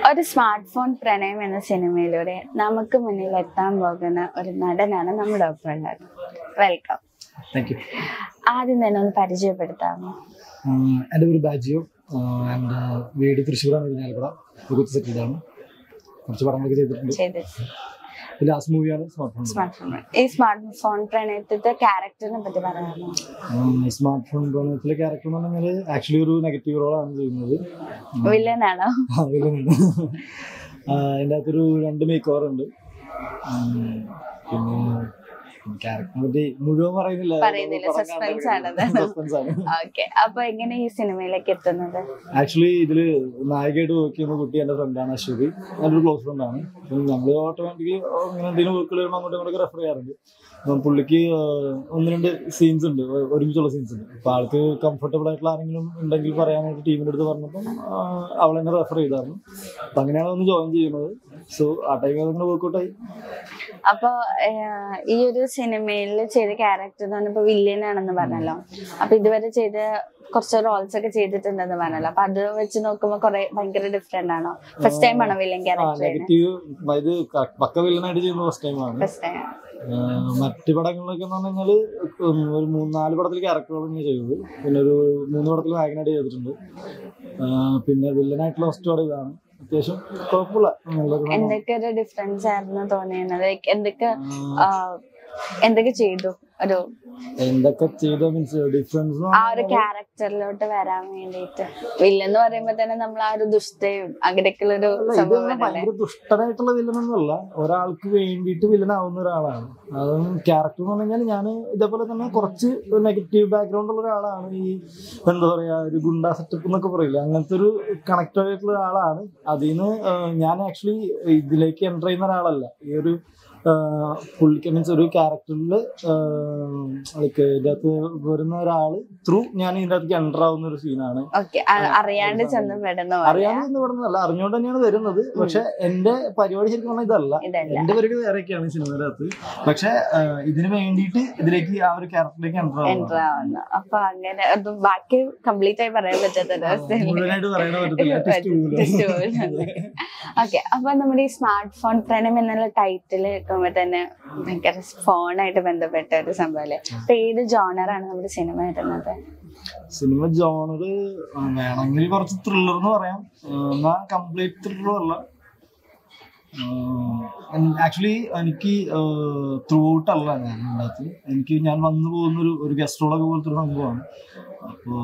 ഒരു smart phone പ്രണയം എന്ന സിനിമയിലൂടെ നമുക്ക് മുന്നിൽ എത്താൻ പോകുന്ന ഒരു നടനാണ് നമ്മുടെ ഒപ്പം ഉള്ളത്. വെൽക്കം. ആദ്യം തന്നെ ഒന്ന് പരിചയപ്പെടുത്താമോ? എൻ്റെ പേര് ബാജിയോ. എൻ്റെ വീട് തൃശ്ശൂരാണ്. ഞാലിപ്പുഴ സെറ്റിൽഡാണ്. കുറച്ച് പടങ്ങളൊക്കെ ചെയ്തിട്ടുണ്ട്. ലാസ്റ്റ് മൂവിയാണ് സ്മാർട്ട് ഫോൺ. ഈ സ്മാർട്ട് ഫോൺ പ്രണയത്തിലെ ക്യാരക്ടറിനെ പറ്റി പറയാമോ? സ്മാർട്ട് ഫോൺ പ്രണയത്തിലെ ക്യാരക്ടർ എന്ന് പറഞ്ഞാൽ ആക്ച്വലി ഒരു നെഗറ്റീവ് റോളാണ് ചെയ്യുന്നത്. വില്ലനാണോ? വില്ലനാണ്. അതിൻ്റെ അകത്തൊരു 2 മേക്ക് ഓവർ ഉണ്ട്. പിന്നെ ക്യാരക്ടറിനെ പറ്റി മുഴുവൻ പറയുന്നില്ല. സസ്പെൻസ് ആണ്. ഓക്കെ, അപ്പൊ എങ്ങനെ ഈ സിനിമയിലേക്ക് എത്തുന്നത്? ആക്ച്വലി ഇതില് നായികയായിട്ട് വർക്ക് ചെയ്യുന്ന കുട്ടി എന്റെ ഫ്രണ്ടാണ്, അശ്വതി. നല്ലൊരു ക്ലോസ് ഫ്രണ്ടാണ്. ഞങ്ങൾ ഓട്ടോമാറ്റിക്കലി ഇങ്ങനെ എന്തെങ്കിലും വർക്കുകൾ വരുമ്പോൾ അങ്ങോട്ടും ഇങ്ങോട്ടൊക്കെ റെഫർ ചെയ്യാറുണ്ട്. അപ്പം പുള്ളിക്ക് 1-2 സീൻസ് ഉണ്ട്, ഒരുമിച്ചുള്ള സീൻസ് ഉണ്ട്. അപ്പൊ ആൾക്ക് കംഫർട്ടബിൾ ആയിട്ടുള്ള ആരെങ്കിലും ഉണ്ടെങ്കിൽ പറയാനായിട്ട് ടീമിന്റെ അടുത്ത് പറഞ്ഞപ്പം അവൾ എന്നെ റെഫർ ചെയ്തായിരുന്നു. അപ്പൊ അങ്ങനെയാണ് ഒന്ന് ജോയിൻ ചെയ്യുന്നത്. സോ ആ ടൈം അങ്ങനെ വർക്ക്ഔട്ടായി. അപ്പൊ ഈ ഒരു സിനിമയിൽ ചെയ്ത ക്യാരക്ടർ എന്ന് പറഞ്ഞപ്പോ വില്ലനാണെന്ന് പറഞ്ഞല്ലോ. അപ്പൊ ഇതുവരെ ചെയ്ത കുറച്ച് റോൾസ് ഒക്കെ ചെയ്തിട്ടുണ്ടെന്ന് പറഞ്ഞല്ലോ. അപ്പൊ അത് വെച്ച് നോക്കുമ്പോ ഭയങ്കര ഡിഫറെന്റ് ആണോ? ഫസ്റ്റ് ടൈം ആണോ വില്ലൻ ക്യാരക്ടർ? പക്ക വില്ലനായിട്ട് ചെയ്യുന്ന ഫസ്റ്റ് ടൈം. മറ്റു പടങ്ങളിലൊക്കെ എന്ന് പറഞ്ഞാൽ ഒരു 3-4 പടത്തിൽ ക്യാരക്ടറുകൾ ചെയ്തത്. പിന്നെ ഒരു 3 പടത്തിൽ നായകനായിട്ട് ചെയ്തിട്ടുണ്ട്. പിന്നെ വില്ലനായിട്ടുള്ള ഫസ്റ്റ് പടം ഇതാണ്. അത്യാവശ്യം കുഴപ്പമില്ല. എന്തൊക്കെ ഒരു ഡിഫറൻസ് ആയിരുന്നു തോന്നിയത്? എന്തൊക്കെ ചെയ്തു? എന്തൊക്കെ ചെയ്ത മീൻസ് ഡിഫറൻസ് ആ ഒരു ക്യാരക്ടറിലോട്ട് വരാൻ വേണ്ടിട്ട്. വില്ലെന്ന് പറയുമ്പോ തന്നെ നമ്മൾ ആ ഒരു ദുഷ്ടയും അങ്ങനെയൊക്കെയുള്ള ഒരു ഭയങ്കര ദുഷ്ടനായിട്ടുള്ള വില്ലനൊന്നുമല്ല. ഒരാൾക്ക് വേണ്ടിയിട്ട് വില്ലനാവുന്ന ഒരാളാണ്. അതും ക്യാരക്ടർ എന്ന് പറഞ്ഞാൽ ഞാൻ ഇതേപോലെ തന്നെ കുറച്ച് നെഗറ്റീവ് ബാക്ക്ഗ്രൗണ്ട് ഉള്ള ഒരാളാണ്. ഈ എന്താ പറയാ, ഒരു ഗുണ്ടാ സെറ്റപ്പ് എന്നൊക്കെ പറയില്ല, അങ്ങനത്തെ ഒരു കണക്റ്റഡ് ആയിട്ടുള്ള ഒരാളാണ്. അതിന് ഞാൻ ആക്ച്വലി ഇതിലേക്ക് എൻ്റർ ചെയ്യുന്ന ഒരാളല്ല. ഈ ഒരു പുള്ളിക്ക് മീൻസ് ഒരു ക്യാരക്ടറിൽ ഇതിനകത്ത് വരുന്ന ഒരാള് ത്രൂ ഞാൻ ഇതിൻ്റെ അകത്തേക്ക് എൻ്റർ ആവുന്ന ഒരു സീനാണ്. അറിയാണ്ട് ചെന്ന് വിടുന്നതല്ല, അറിഞ്ഞുകൊണ്ട് തന്നെയാണ് വരുന്നത്. പക്ഷെ എന്റെ പരിപാടി ശരിക്കും പറഞ്ഞാൽ ഇതല്ല. എന്റെ പരിപാടി വേറെയൊക്കെയാണ് ഈ സിനിമയുടെ അകത്ത്. പക്ഷെ ഇതിന് വേണ്ടിയിട്ട് ഇതിലേക്ക് ആ ഒരു ക്യാരക്ടറിലേക്ക് എൻ്റർ ആവുന്നു. അപ്പൊ അങ്ങനെ ബാക്കി കംപ്ലീറ്റ് ആയി പറയാൻ മുഴുവനായിട്ട് പറയാൻ പറ്റത്തില്ല. ഓക്കെ, അപ്പൊ നമ്മുടെ ഈ സ്മാർട്ട് ഫോൺ പ്രണയം എന്നുള്ള ടൈറ്റില് തന്നെ ഭയങ്കര ഫോണായിട്ട് ബന്ധപ്പെട്ട ഒരു സംഭവല്ലേ. അപ്പൊ ഏത് ജോണറാണ് നമ്മുടെ സിനിമ വരുന്നത്? സിനിമ ജോണർ വേണമെങ്കിൽ കുറച്ച് ത്രില്ലർ എന്ന് പറയാം. എന്നാ കംപ്ലീറ്റ് ത്രില്ലറും അല്ല. ആക്ച്വലി എനിക്ക് ത്രൂ ഔട്ട് അല്ല ഞാൻ ഉണ്ടാക്കി. ഞാൻ വന്നു പോകുന്ന ഒരു ഗസ്റ്റ് റോളൊക്കെ പോലത്തെ ഒരു സംഭവമാണ്. അപ്പോൾ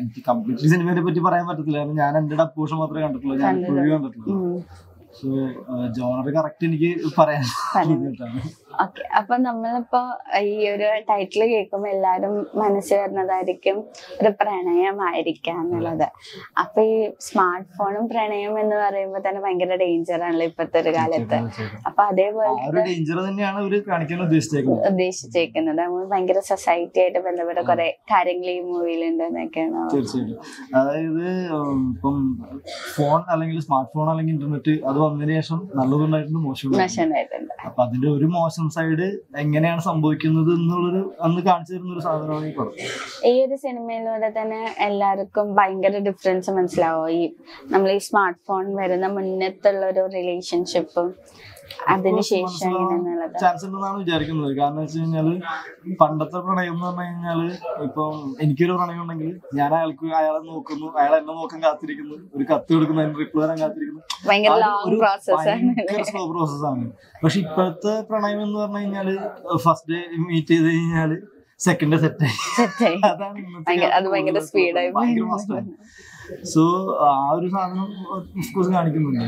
എനിക്ക് കംപ്ലീറ്റ്ലി സിനിമയെ പറ്റി പറയാൻ പറ്റത്തില്ല. കാരണം ഞാൻ എൻ്റെ ഡപ്പോഷൻ മാത്രമേ കണ്ടിട്ടുള്ളൂ, ഞാൻ റിവ്യൂ കണ്ടിട്ടുള്ളൂ. സോ ജോണർ കറക്റ്റ് എനിക്ക് പറയാൻ. ഓക്കെ, അപ്പൊ നമ്മളിപ്പോ ഈ ഒരു ടൈറ്റിൽ കേൾക്കുമ്പോ എല്ലാരും മനസ്സിൽ വരുന്നതായിരിക്കും ഒരു പ്രണയമായിരിക്കാം എന്നുള്ളത്. അപ്പൊ ഈ സ്മാർട്ട് ഫോണും പ്രണയം എന്ന് പറയുമ്പോ തന്നെ ഭയങ്കര ഡേഞ്ചർ ആണല്ലോ ഇപ്പത്തെ ഒരു കാലത്ത്. അപ്പൊ അതേപോലെ ഉദ്ദേശിച്ചേക്കുന്നത് നമ്മൾ ഭയങ്കര സൊസൈറ്റി ആയിട്ട് ബന്ധപ്പെട്ട കുറെ കാര്യങ്ങൾ ഈ മൂവിയിലുണ്ട് എന്നൊക്കെയാണ്. തീർച്ചയായിട്ടും. അതായത് ഇപ്പം ഫോൺ അല്ലെങ്കിൽ സ്മാർട്ട് ഫോൺ അല്ലെങ്കിൽ ഇന്റർനെറ്റ് അത് വന്നതിന് ശേഷം നല്ലതുണ്ടായിട്ടുണ്ട്, മോശമുണ്ടായിട്ടുണ്ട്. അപ്പൊ അതിന്റെ ഒരു മോശം സൈഡ് എങ്ങനെയാണ് സംഭവിക്കുന്നത് എന്നുള്ളൊരു അന്ന് കാണിച്ചു തരുന്ന ഒരു സാധനമാണ് ഈ പടം. ഈ ഒരു സിനിമയിലൂടെ തന്നെ എല്ലാവർക്കും ഭയങ്കര ഡിഫറൻസ് മനസ്സിലാവോ? ഈ നമ്മൾ ഈ സ്മാർട്ട് ഫോൺ വരുന്ന മുന്നത്തുള്ള ഒരു റിലേഷൻഷിപ്പും അതിനുശേഷം ചാൻസ് ഉണ്ടെന്നാണ് വിചാരിക്കുന്നത്. കാരണം വെച്ച് കഴിഞ്ഞാല് പണ്ടത്തെ പ്രണയം എന്ന് പറഞ്ഞു കഴിഞ്ഞാല് ഇപ്പം എനിക്കൊരു പ്രണയം ഉണ്ടെങ്കിൽ ഞാൻ അയാളെ നോക്കുന്നു, അയാൾ എന്നെ നോക്കാൻ കാത്തിരിക്കുന്നു, ഒരു കത്ത് കൊടുക്കുന്നു, അതിന് റിപ്ലൈ തരാൻ കാത്തിരിക്കുന്നു. ഭയങ്കര സ്ലോ പ്രോസസ്സാണ്. പക്ഷെ ഇപ്പോഴത്തെ പ്രണയം എന്ന് പറഞ്ഞു കഴിഞ്ഞാല് ഫസ്റ്റ് ഡേ മീറ്റ് ചെയ്ത് കഴിഞ്ഞാല് സെക്കൻഡ് സെറ്റായി. ഭയങ്കര സ്പീഡായി. സോ ആ ഒരു സാധനം കാണിക്കുന്നുണ്ട്.